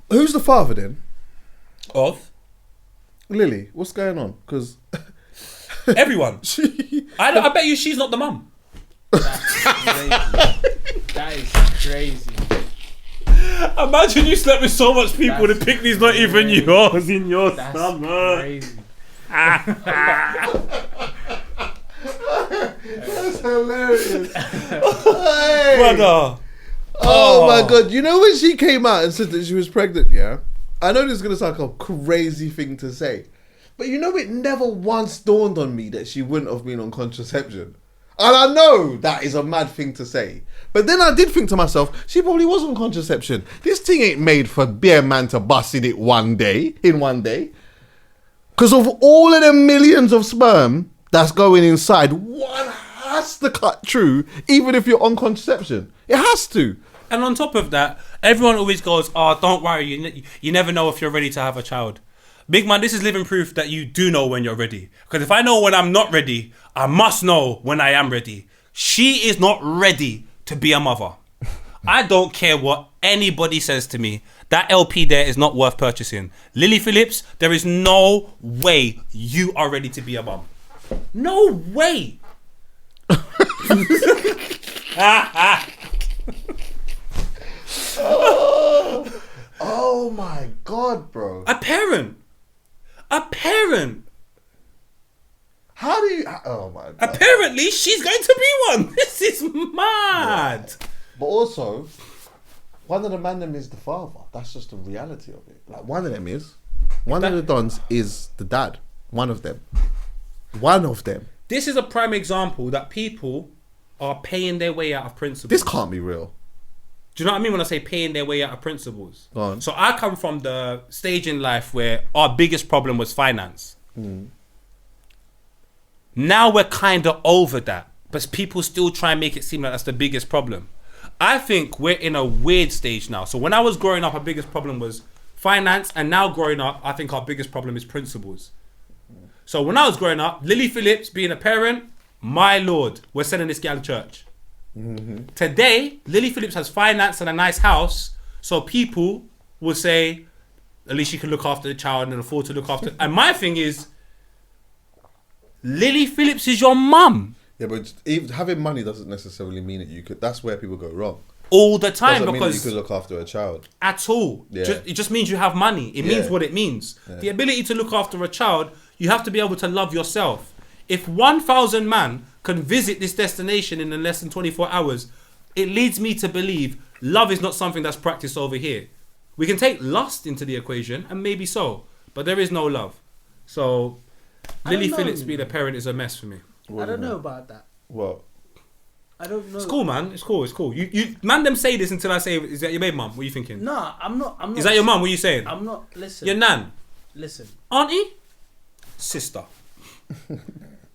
Who's the father then? Of Lily. What's going on? Because everyone. I bet you she's not the mum. That is crazy. Imagine you slept with so much people, the picnic's not even yours in your stomach. Crazy. That's hilarious. Brother. Oh my God. You know when she came out and said that she was pregnant, yeah? I know this is going to sound like a crazy thing to say, but you know it never once dawned on me that she wouldn't have been on contraception. And I know that is a mad thing to say. But then I did think to myself, she probably was on contraception. This thing ain't made for bare man to bust in it in one day. Because of all of them millions of sperm that's going inside, one has to cut through, even if you're on contraception. It has to. And on top of that, everyone always goes, oh, don't worry, you never know if you're ready to have a child. Big man, this is living proof that you do know when you're ready. Because if I know when I'm not ready, I must know when I am ready. She is not ready to be a mother. I don't care what anybody says to me. That LP there is not worth purchasing. Lily Phillips, there is no way you are ready to be a mum. No way. Oh my God, bro. A parent. How do you... Oh my God. Apparently, she's going to be one. This is mad. Yeah. But also, one of the man them is the father. That's just the reality of it. Like, one of them is. One of the dons is the dad. One of them. This is a prime example that people are paying their way out of principles. This can't be real. Do you know what I mean when I say paying their way out of principles? Go on. So I come from the stage in life where our biggest problem was finance. Now we're kind of over that, but people still try and make it seem like that's the biggest problem. I think we're in a weird stage now. So when I was growing up, our biggest problem was finance, and now growing up, I think our biggest problem is principles. So when I was growing up, Lily Phillips being a parent, my lord, we're sending this gal to church. Today, Lily Phillips has finance and a nice house, so people will say, at least she can look after the child and afford to look after. And my thing is, Lily Phillips is your mum. Yeah, but even having money doesn't necessarily mean that you could... That's where people go wrong. All the time, Doesn't because mean that you could look after a child. at all. Yeah. It just means you have money. It means Yeah. what it means. Yeah. The ability to look after a child, you have to be able to love yourself. If 1,000 man can visit this destination in less than 24 hours, it leads me to believe love is not something that's practiced over here. We can take lust into the equation, and maybe so, but there is no love. So Lily Phillips being a parent is a mess for me. I don't know about that. What? I don't know. It's cool, man. It's cool. You man, them say this until I say, is that your baby mum? What are you thinking? No, I'm not. Is that your mum? What are you saying? I'm not. Listen. Your nan? Listen. Auntie? Sister.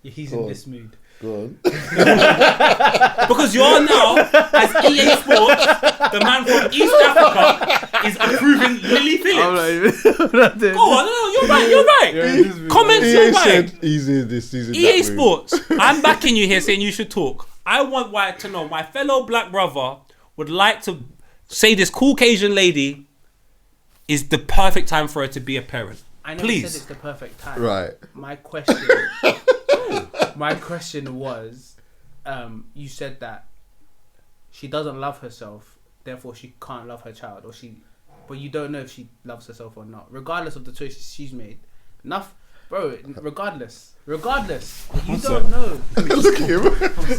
He's in this mood. Go on. Because you're now, as EA Sports, the man from East Africa is approving Lily Phillips. Go on, no, you're right. Comments, you're right. He's in this. He's in EA that mood. Sports, I'm backing you here saying you should talk. I want Wyatt to know my fellow black brother would like to say this Caucasian lady is the perfect time for her to be a parent. I never Please. said it's the perfect time. Right. My question was, you said that she doesn't love herself, therefore she can't love her child, but you don't know if she loves herself or not, regardless of the choices she's made. Regardless, you don't know. Look at him.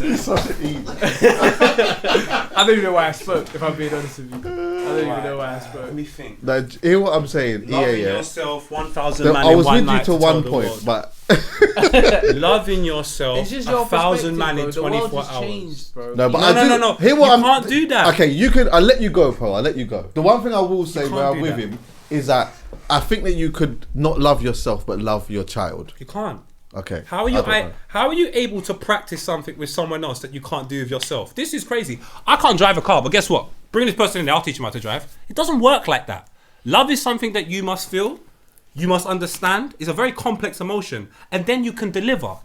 He's such an idiot. I don't even know why I spoke, if I'm being honest with you. I don't even know why I spoke. Let me think. Like, hear what I'm saying? Loving Yeah. yourself, 1,000 man I in was one with you night to tell one the point, world. but Loving yourself, It's just your 1,000 man in perspective, 24 the world has hours. changed, bro. no, but No. Hear what You I'm, can't do that. Okay, you can. I'll let you go, Paul. I'll let you go. The one thing I will say can't where I'm do with that. him is that I think that you could not love yourself but love your child. You can't. Okay. How are you? I don't know. How are you able to practice something with someone else that you can't do with yourself? This is crazy. I can't drive a car, but guess what? Bring this person in there. I'll teach him how to drive. It doesn't work like that. Love is something that you must feel, you must understand. It's a very complex emotion, and then you can deliver.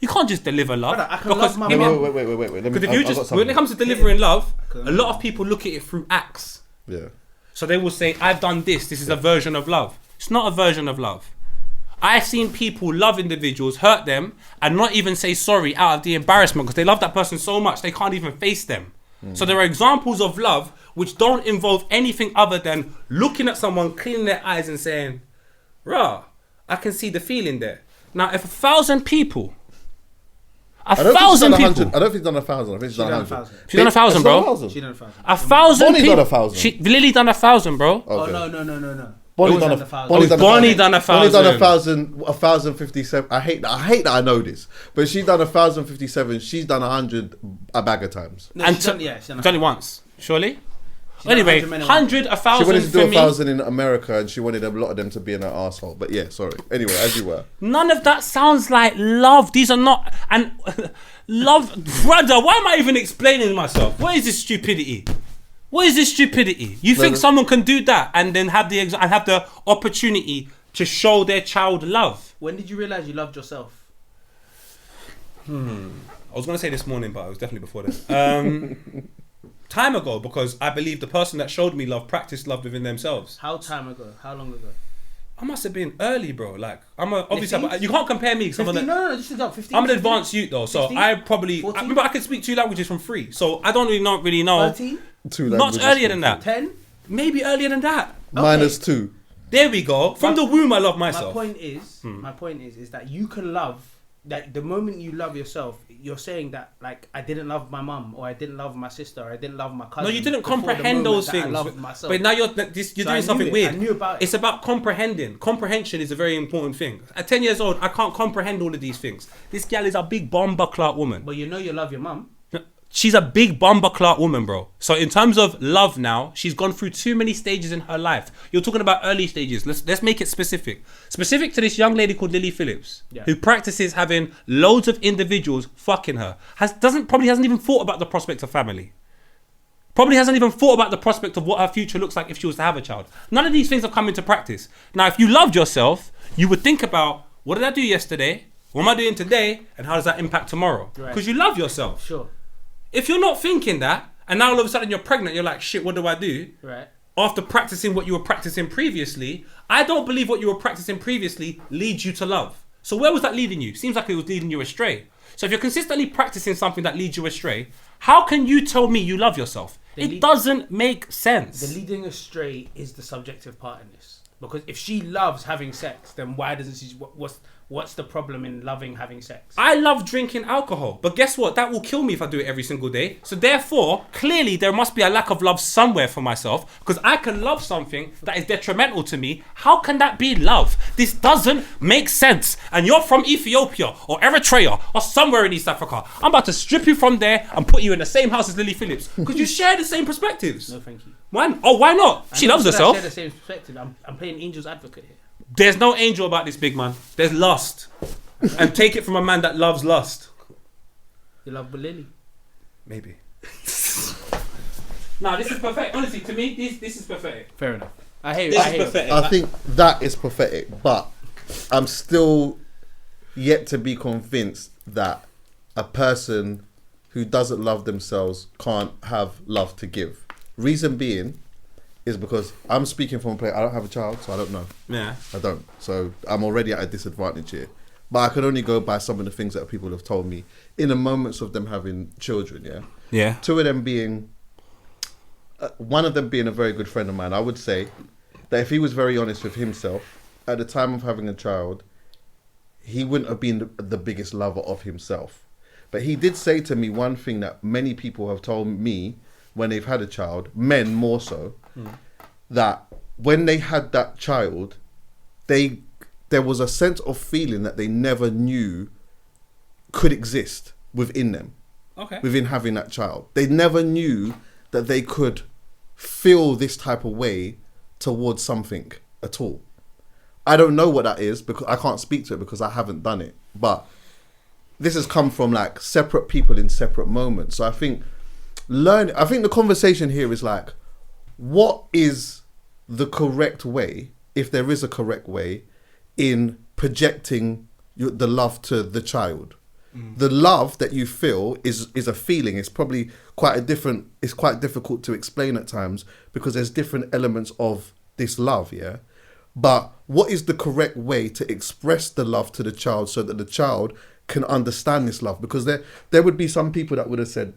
You can't just deliver love. Brother, I can love my No, mum. wait. Because if you just when it comes to delivering love, a lot of people look at it through acts. Yeah. So they will say, I've done this. This is a version of love. It's not a version of love. I've seen people love individuals, hurt them, and not even say sorry out of the embarrassment because they love that person so much they can't even face them. So there are examples of love which don't involve anything other than looking at someone, cleaning their eyes and saying, rah, I can see the feeling there. Now, if 1,000 people, I don't think she's done 1,000. I think she's done 100. She's done 1,000, bro. She done 1,000. 1,000 Bonnie people. done 1,000. Lily done 1,000, bro. Oh, Okay. no. Bonnie It done was a 1,000. Bonnie done Bonnie done 1,000. Bonnie done 1,057. I hate that I know this, but she done 1,057. She's done 100 a bag of times. No, And she's done, yeah, she's done done it once, surely. She's done Anyway, 100 minimum. 100, She 1,000 wanted to do for me. 1,000 in America, and she wanted a lot of them to be in her asshole. But yeah, sorry. Anyway, as you were. None of that sounds like love. These are not and love, brother. Why am I even explaining myself? What is this stupidity? What is this stupidity? You think someone can do that and then have the opportunity to show their child love? When did you realise you loved yourself? I was gonna say this morning, but it was definitely before then. Time ago, because I believe the person that showed me love practiced love within themselves. How time ago? How long ago? I must have been early, bro. Like obviously 15? you can't compare me. 'Cause 15? No, just about 15. I'm an advanced youth though, so 16? I probably 14? remember I could speak 2 languages from 3, so I don't really know. 13? Much earlier than that. 10? Maybe earlier than that. Minus 2. There we go. From the womb, I love myself. My point is that you can love. That the moment you love yourself, you're saying that like I didn't love my mum, or I didn't love my sister, or I didn't love my cousin. No, you didn't before the comprehend moment those that things. I loved myself. But now you're So doing I something knew it. weird. I knew about it. It's about comprehending. Comprehension is a very important thing. At 10 years old, I can't comprehend all of these things. This gal is a big bomber clout woman. But you know you love your mum. She's a big bomber clout woman, bro. So in terms of love now, she's gone through too many stages in her life. You're talking about early stages. Let's make it specific. Specific to this young lady called Lily Phillips, who practices having loads of individuals fucking her. Probably hasn't even thought about the prospect of family. Probably hasn't even thought about the prospect of what her future looks like if she was to have a child. None of these things have come into practice. Now, if you loved yourself, you would think about, what did I do yesterday? What am I doing today? And how does that impact tomorrow? Because you love yourself. Sure. If you're not thinking that, and now all of a sudden you're pregnant, you're like, shit, what do I do? Right. After practicing what you were practicing previously, I don't believe what you were practicing previously leads you to love. So where was that leading you? Seems like it was leading you astray. So if you're consistently practicing something that leads you astray, how can you tell me you love yourself? It doesn't make sense. The leading astray is the subjective part in this. Because if she loves having sex, then why doesn't she? What's the problem in loving having sex? I love drinking alcohol, but guess what? That will kill me if I do it every single day. So therefore, clearly there must be a lack of love somewhere for myself, because I can love something that is detrimental to me. How can that be love? This doesn't make sense. And you're from Ethiopia or Eritrea or somewhere in East Africa. I'm about to strip you from there and put you in the same house as Lily Phillips, because you share the same perspectives. No, thank you. Why? Oh, why not? She loves herself. I share the same perspective. I'm playing angel's advocate here. There's no angel about this, big man. There's lust. And take it from a man that loves lust. You love Lily. Maybe. Nah, this is perfect. Honestly, to me, this is pathetic. Fair enough. I hate it. This is pathetic. I think that is pathetic, but I'm still yet to be convinced that a person who doesn't love themselves can't have love to give. Reason being is because I'm speaking from a place, I don't have a child, so I don't know. Yeah. I don't. So I'm already at a disadvantage here. But I can only go by some of the things that people have told me in the moments of them having children, yeah? Yeah. Two of them being, one of them being a very good friend of mine, I would say that if he was very honest with himself, at the time of having a child, he wouldn't have been the biggest lover of himself. But he did say to me one thing that many people have told me when they've had a child, men more so, that when they had that child, there was a sense of feeling that they never knew could exist within them. Okay. Within having that child. They never knew that they could feel this type of way towards something at all. I don't know what that is because I can't speak to it because I haven't done it. But this has come from like separate people in separate moments. So I think the conversation here is like, what is the correct way, if there is a correct way, in projecting the love to the child? The love that you feel is a feeling. It's probably it's quite difficult to explain at times because there's different elements of this love, yeah? But what is the correct way to express the love to the child so that the child can understand this love? Because there would be some people that would have said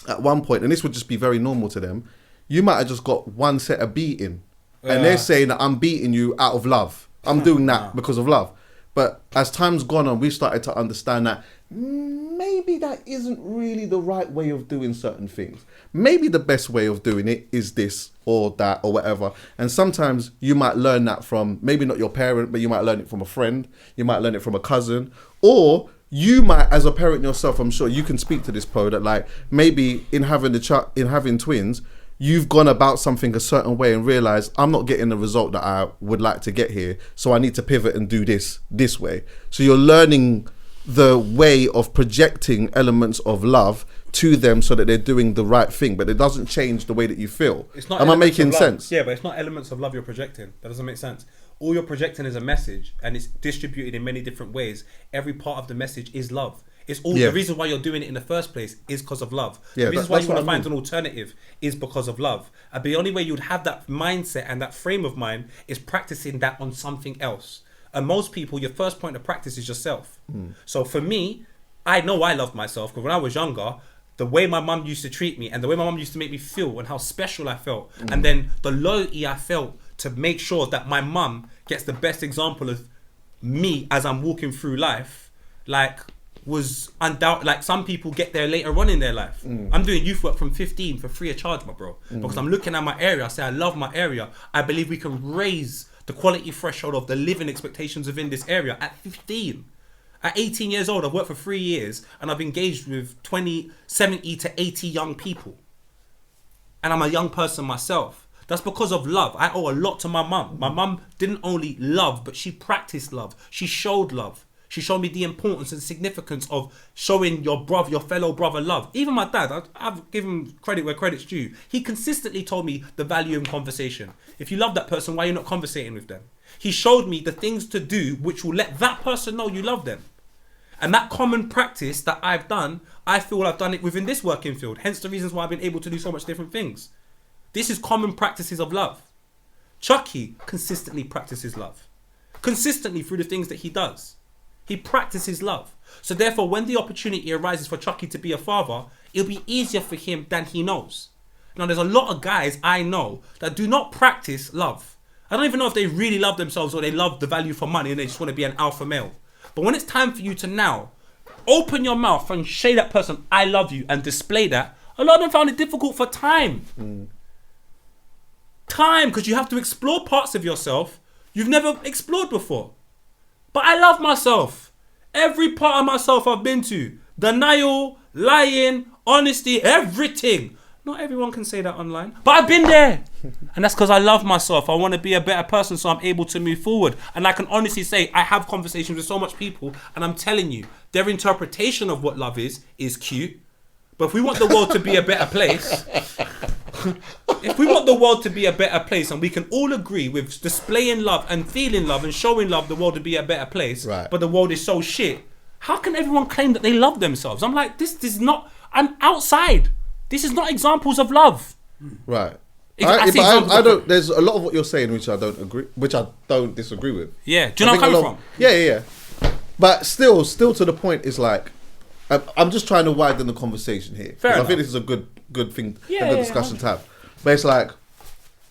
at one point, and this would just be very normal to them, you might have just got one set of beating. And they're saying that I'm beating you out of love. I'm doing that because of love. But as time's gone on, we've started to understand that maybe that isn't really the right way of doing certain things. Maybe the best way of doing it is this or that or whatever. And sometimes you might learn that from, maybe not your parent, but you might learn it from a friend. You might learn it from a cousin. Or you might, as a parent yourself, I'm sure you can speak to this, Po, that like maybe in having having twins, you've gone about something a certain way and realized I'm not getting the result that I would like to get here, so I need to pivot and do this way. So you're learning the way of projecting elements of love to them so that they're doing the right thing, but it doesn't change the way that you feel. Am I making sense? Yeah, but it's not elements of love you're projecting. That doesn't make sense. All you're projecting is a message, and it's distributed in many different ways. Every part of the message is love. It's all the reason why you're doing it in the first place is because of love. The reason why you want to find an alternative is because of love. And the only way you'd have that mindset and that frame of mind is practicing that on something else. And most people, your first point of practice is yourself. So for me, I know I love myself because when I was younger, the way my mum used to treat me and the way my mum used to make me feel and how special I felt, and then the loyalty I felt to make sure that my mum gets the best example of me as I'm walking through life, like, was undoubted. Like, some people get there later on in their life. I'm doing youth work from 15 for free of charge, my bro, because I'm looking at my area. I say I love my area. I believe we can raise the quality threshold of the living expectations within this area at 15. At 18 years old, I've worked for 3 years and I've engaged with 70 to 80 young people, and I'm a young person myself. That's because of love. I owe a lot to my mum. My mum didn't only love, but she practiced love. She showed love. She showed me the importance and significance of showing your fellow brother love. Even my dad, I've given him credit where credit's due. He consistently told me the value in conversation. If you love that person, why are you not conversating with them? He showed me the things to do which will let that person know you love them. And that common practice that I've done, I feel I've done it within this working field. Hence the reasons why I've been able to do so much different things. This is common practices of love. Chuckie consistently practices love. Consistently through the things that he does. He practices love. So therefore, when the opportunity arises for Chuckie to be a father, it'll be easier for him than he knows. Now, there's a lot of guys I know that do not practice love. I don't even know if they really love themselves or they love the value for money and they just want to be an alpha male. But when it's time for you to now open your mouth and say that person, I love you, and display that, a lot of them found it difficult for time. Time, because you have to explore parts of yourself you've never explored before. But I love myself. Every part of myself I've been to. Denial, lying, honesty, everything. Not everyone can say that online, but I've been there. And that's because I love myself. I want to be a better person so I'm able to move forward. And I can honestly say I have conversations with so much people, and I'm telling you, their interpretation of what love is cute. But if we want the world to be a better place, if we want the world to be a better place, and we can all agree with displaying love and feeling love and showing love, the world to be a better place, right, but the world is so shit, how can everyone claim that they love themselves? I'm like, this is not, I'm outside. This is not examples of love. Right. I don't. There's a lot of what you're saying which I don't disagree with. Yeah. Do you know where I'm coming from? Yeah. But still to the point is like, I'm just trying to widen the conversation here. Fair enough. I think this is a good thing, a good discussion to have. But it's like,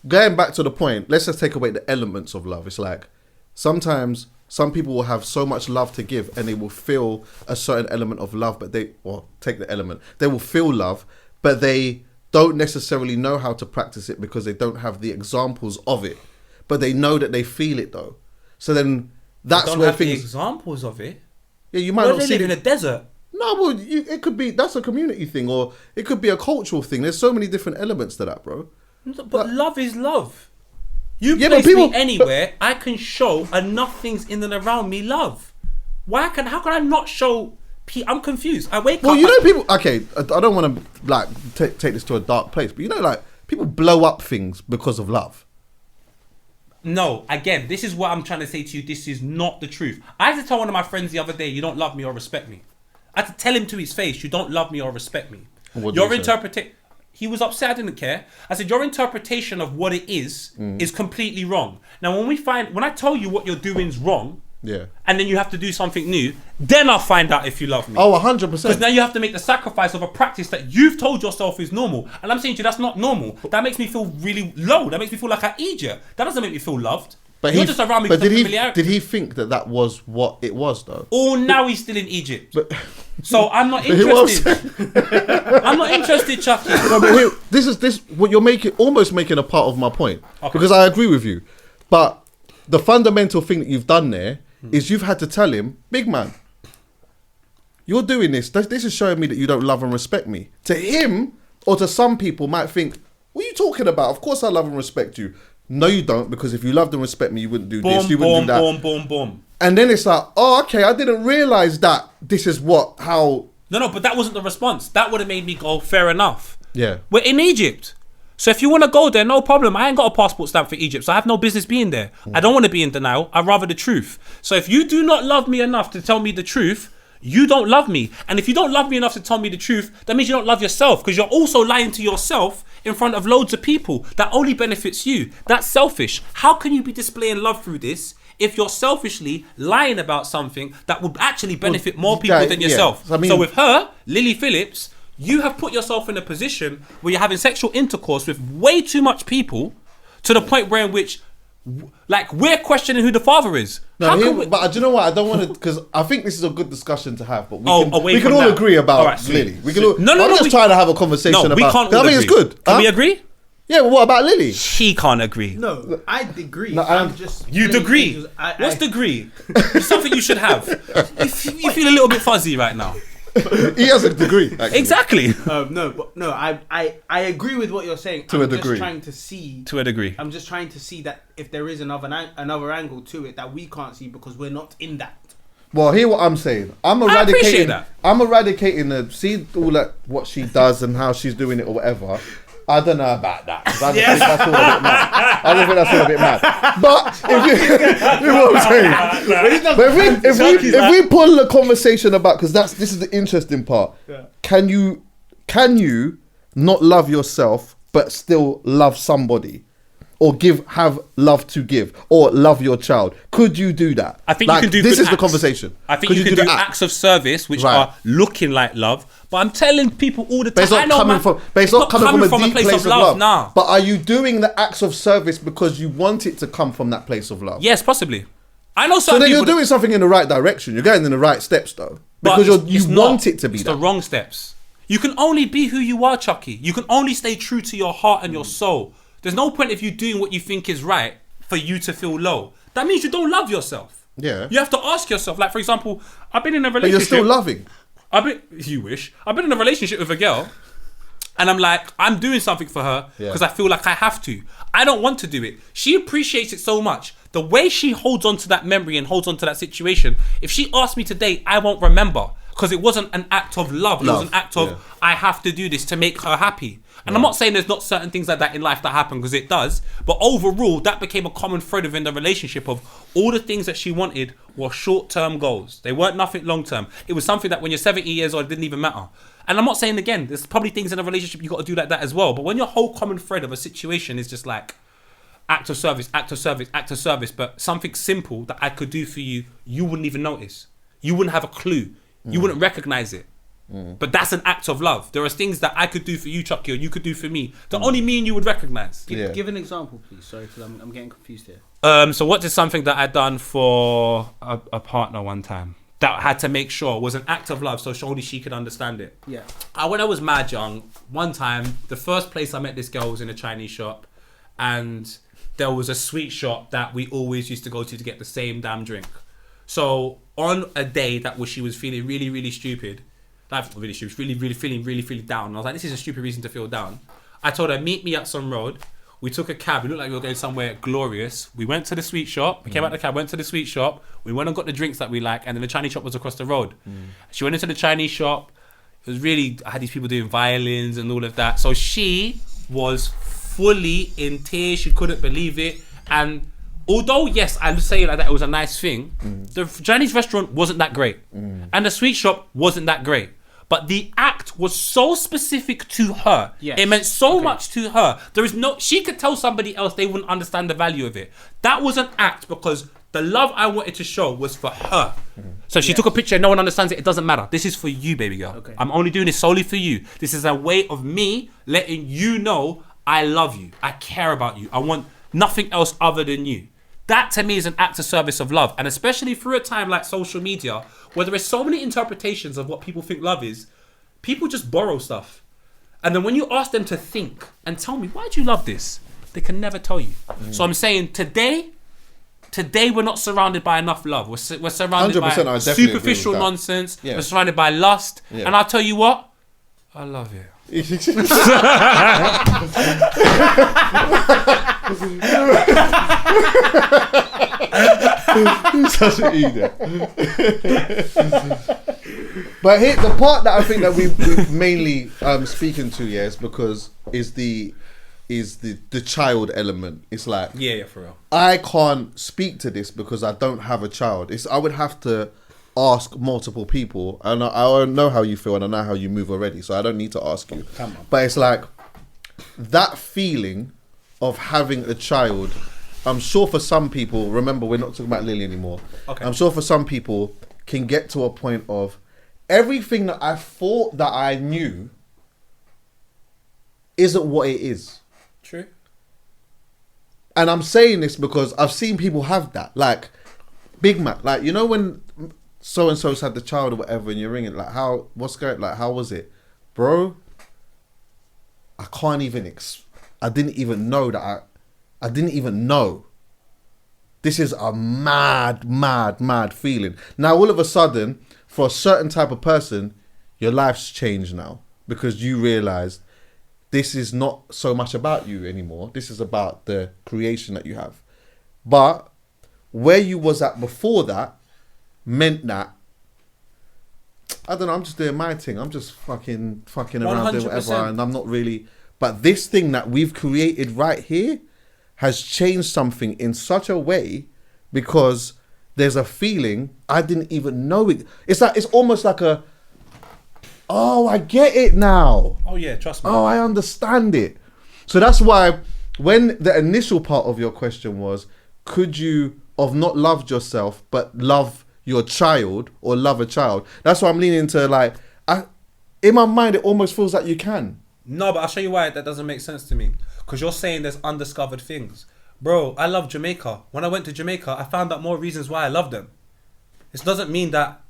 going back to the point, let's just take away the elements of love. It's like, sometimes some people will have so much love to give and they will feel a certain element of love, but they will feel love, but they don't necessarily know how to practice it because they don't have the examples of it. But they know that they feel it though. So then that's don't where have things... the examples of it. Yeah, you might Where not they see live in a desert. No, well, it could be, that's a community thing, or it could be a cultural thing. There's so many different elements to that, bro. But love is love. You place me anywhere, I can show enough things in and around me love. How can I not show... I'm confused. I wake up... Well, you know, people... Okay, I don't want to, like, take this to a dark place, but you know, like, people blow up things because of love. No, again, this is what I'm trying to say to you. This is not the truth. I had to tell one of my friends the other day, you don't love me or respect me. I had to tell him to his face, you don't love me or respect me. What did Your you say? interpretation. He was upset. I didn't care. I said, your interpretation of what it is completely wrong. Now, when I tell you what you're doing is wrong, Yeah. and then you have to do something new, then I'll find out if you love me. Oh, 100%. Because now you have to make the sacrifice of a practice that you've told yourself is normal. And I'm saying to you, that's not normal. That makes me feel really low. That makes me feel like I need you. That doesn't make me feel loved. But You're just around me but because of did familiarity. he think that was what it was though? Oh, now he's still in Egypt. But So I'm not But he was- interested. I'm not interested, Chuckie. no, but here, this what you're almost making a part of my point, Okay. because I agree with you. But the fundamental thing that you've done there is you've had to tell him, big man, you're doing this. This is showing me that you don't love and respect me. To him or to some people might think, what are you talking about? Of course I love and respect you. No, you don't, because if you loved and respect me, you wouldn't do this, Boom, you wouldn't boom, do that. boom, boom, boom. And then it's like, oh, okay, I didn't realise that this is how. No, but that wasn't the response. That would have made me go, fair enough. Yeah. We're in Egypt. So if you want to go there, no problem. I ain't got a passport stamp for Egypt, so I have no business being there. I don't want to be in denial. I'd rather the truth. So if you do not love me enough to tell me the truth, you don't love me. And if you don't love me enough to tell me the truth, that means you don't love yourself, because you're also lying to yourself in front of loads of people. That only benefits you. That's selfish. How can you be displaying love through this if you're selfishly lying about something that would actually benefit more people yeah, than yeah. yourself? I mean- So with her, Lily Phillips, you have put yourself in a position where you're having sexual intercourse with way too much people, to the point where in which, like, we're questioning who the father is. No, How can we- but do you know what? I don't want to, because I think this is a good discussion to have. But we away we can from all that. agree about All right, sweet. Lily. We can Sweet. all, No, I'm just we- trying to have a conversation No, about. we can't 'cause all I think agree. it's good. Can Huh? we agree? Yeah, but what about Lily? He can't agree. No, I agree. No, I'm just. You playing degree. things. What's degree? It's something you should have. You feel a little bit fuzzy right now. He has a degree. Actually. Exactly. No, I agree with what you're saying. To a I'm degree. just trying to see. To a degree. I'm just trying to see that if there is another angle to it that we can't see because we're not in that. Well, hear what I'm saying. I'm I appreciate eradicating. that. I'm eradicating the see all that what she does and how she's doing it or whatever. I don't know about that. 'Cause I just think that's all a bit mad. I just think that's all a bit mad. But if you know what I'm saying. But if we pull the conversation about, because this is the interesting part. Yeah. Can you not love yourself but still love somebody? Or have love to give, or love your child. Could you do that? I think you can do this good is the acts. conversation. I think Could you can do the acts of service which Right. are looking like love. But I'm telling people all the time. But it's not coming from. But it's not coming from a deep place of love. Nah. But are you doing the acts of service because you want it to come from that place of love? Yes, possibly. I know So certain then you're people that- doing something in the right direction. You're going in the right steps though, but because it's you not. want it to be It's that. the wrong steps. You can only be who you are, Chuckie. You can only stay true to your heart and your soul. There's no point if you doing what you think is right for you to feel low. That means you don't love yourself. Yeah. You have to ask yourself, like, for example, I've been in a But relationship. you're still loving. You wish. I've been in a relationship with a girl, and I'm like, I'm doing something for her Yeah. because I feel like I have to. I don't want to do it. She appreciates it so much. The way she holds on to that memory and holds on to that situation, if she asks me to date, I won't remember, because it wasn't an act of love. It was an act of, yeah. I have to do this to make her happy. And I'm not saying there's not certain things like that in life that happen, because it does. But overall, that became a common thread within the relationship of all the things that she wanted were short-term goals. They weren't nothing long-term. It was something that when you're 70 years old, it didn't even matter. And I'm not saying, again, there's probably things in a relationship you got to do like that as well. But when your whole common thread of a situation is just like act of service, act of service, act of service, but something simple that I could do for you, you wouldn't even notice. You wouldn't have a clue. You wouldn't recognize it. But that's an act of love. There are things that I could do for you, Chuckie, or you could do for me that only me and you would recognize. Yeah. Give an example, please. Sorry, because I'm getting confused here. So what is something that I done for a partner one time that I had to make sure was an act of love, so only she could understand it? Yeah. When I was mad young, one time, the first place I met this girl was in a Chinese shop, and there was a sweet shop that we always used to go to get the same damn drink. So on a day she was feeling really, really stupid, like really stupid, really feeling down. And I was like, this is a stupid reason to feel down. I told her, meet me at some road. We took a cab. We looked like we were going somewhere glorious. We went to the sweet shop. We came out the cab, went to the sweet shop. We went and got the drinks that we like, and then the Chinese shop was across the road. She went into the Chinese shop. It was really, I had these people doing violins and all of that. So she was fully in tears. She couldn't believe it. And although yes, I would say like that it was a nice thing. The Chinese restaurant wasn't that great, and the sweet shop wasn't that great. But the act was so specific to her. Yes. It meant so much to her. There is no. She could tell somebody else, they wouldn't understand the value of it. That was an act because the love I wanted to show was for her. So she took a picture. No one understands it. It doesn't matter. This is for you, baby girl. Okay. I'm only doing this solely for you. This is a way of me letting you know I love you. I care about you. I want nothing else other than you. That to me is an act of service of love. And especially through a time like social media, where there is so many interpretations of what people think love is, people just borrow stuff. And then when you ask them to think and tell me, why do you love this? They can never tell you. So I'm saying today we're not surrounded by enough love. We're surrounded by superficial nonsense. Yeah. We're surrounded by lust. Yeah. And I'll tell you what, I love it. Such an idiot. But here, the part that I think that we've mainly speaking to, is because is the child element. It's like, yeah, for real. I can't speak to this because I don't have a child. I would have to ask multiple people, and I know how you feel and I know how you move already, so I don't need to ask you. Come on. But it's like that feeling of having a child. I'm sure for some people, remember we're not talking about Lily anymore. Okay. I'm sure for some people can get to a point of everything that I thought that I knew isn't what it is. True. And I'm saying this because I've seen people have that. Like Big Mac, like, you know when so and so's had the child or whatever, and you're ringing like, how was it, bro? I can't even. I didn't even know that. I didn't even know. This is a mad feeling. Now all of a sudden, for a certain type of person, your life's changed now because you realised this is not so much about you anymore. This is about the creation that you have. But where you was at before that meant that, I don't know, I'm just doing my thing. I'm just fucking around doing whatever, and I'm not really. But this thing that we've created right here has changed something in such a way because there's a feeling I didn't even know it. It's almost like a, oh, I get it now. Oh yeah, trust me. Oh, I understand it. So that's why when the initial part of your question was, could you have not loved yourself but love your child or love a child? That's why I'm leaning into like, in my mind, it almost feels like you can. No, but I'll show you why that doesn't make sense to me. Because you're saying there's undiscovered things. Bro, I love Jamaica. When I went to Jamaica, I found out more reasons why I love them. This doesn't mean that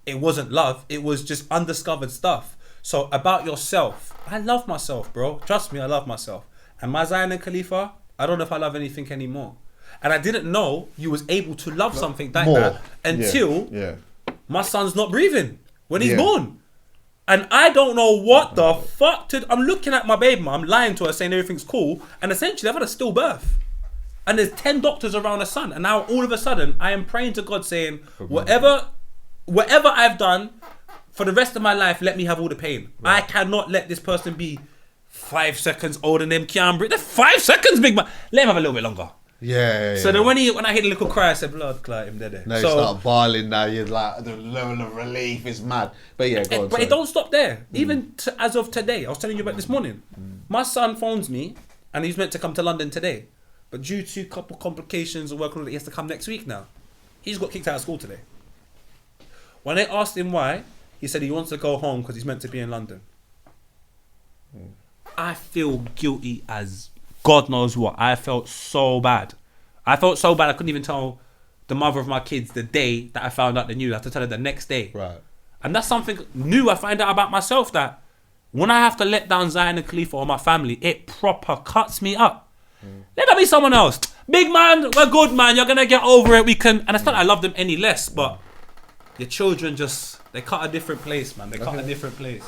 it wasn't love. It was just undiscovered stuff. So about yourself, I love myself, bro. Trust me, I love myself. And my Zion and Khalifa, I don't know if I love anything anymore. And I didn't know you was able to love something like that until my son's not breathing when he's born. And I don't know what the fuck I'm looking at my baby mum, lying to her, saying everything's cool, and essentially I've had a stillbirth. And there's 10 doctors around her son, and now all of a sudden I am praying to God saying, whatever I've done for the rest of my life, let me have all the pain. Right. I cannot let this person be 5 seconds older than them, can't breathe. They're 5 seconds, big man. Let him have a little bit longer. Yeah. So then when I hear the little cry, I said, blood clot him there. No, you start bawling now. You're like, the level of relief is mad. But yeah, go on. But it don't stop there. Even as of today, I was telling you about this morning. My son phones me, and he's meant to come to London today, but due to a couple complications and work, he has to come next week now. He's got kicked out of school today. When they asked him why, he said he wants to go home because he's meant to be in London. I feel guilty as God knows what. I felt so bad. I couldn't even tell the mother of my kids the day that I found out the news. I had to tell her the next day. Right. And that's something new I find out about myself, that when I have to let down Zion and Khalifa or my family, it proper cuts me up. Let that be someone else. Big man, we're good, man. You're going to get over it. We can. And it's not that I love them any less, but your children they cut a different place, man. They cut a different place.